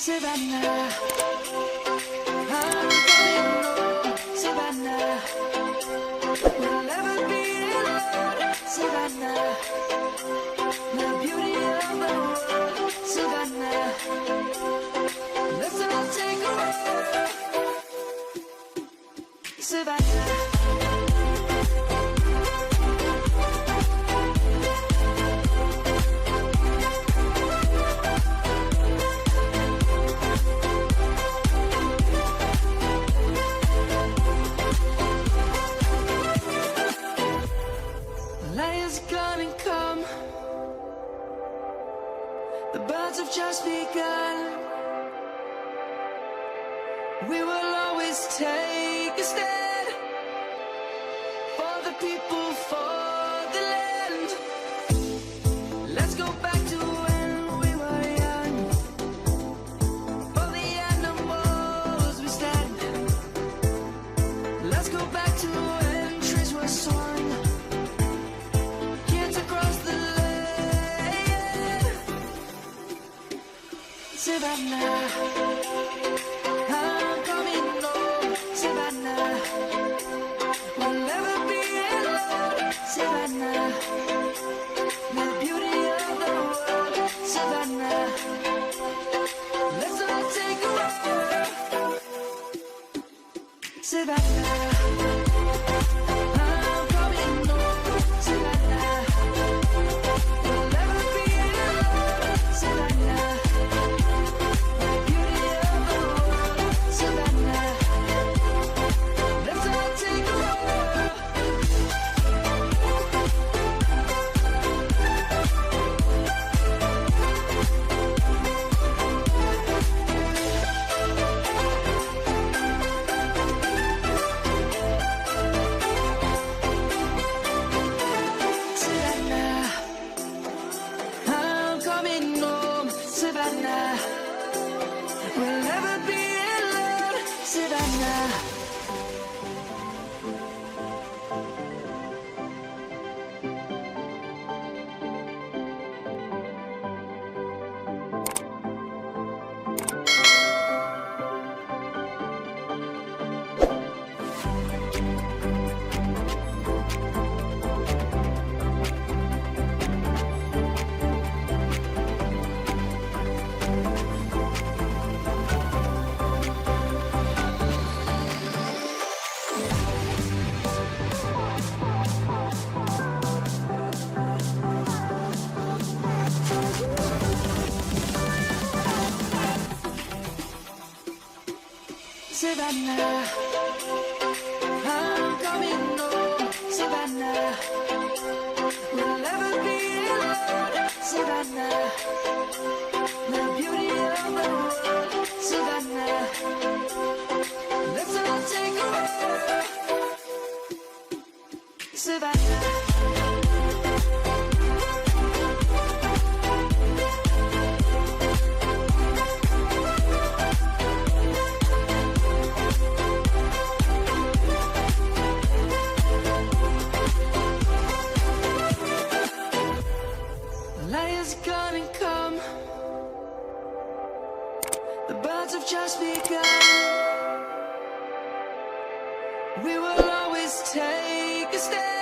Savannah, I'm going home, Savannah. We'll never be alone, Savannah. The beauty of the world, Savannah. Let's all take a walk, Savannah. Lions gonna come. The birds have just begun. We will always take a stand for the people, for the land. Let's go back to when we were young. For the animals we stand. Let's go back to when trees were swung. Savannah, I'm coming home, Savannah. We'll never be alone, Savannah. The beauty of the world, Savannah. Let's all take a walk, Savannah. I'm coming home, Savannah. We'll never be alone, Savannah. Savannah, we'll never be alone, Savannah. Savannah, I'm coming home, Savannah. We'll never be alone, Savannah. The beauty of the world, Savannah. Let's all take a walk, Savannah. Lions gonna come. The birds have just begun. We will always take a stand.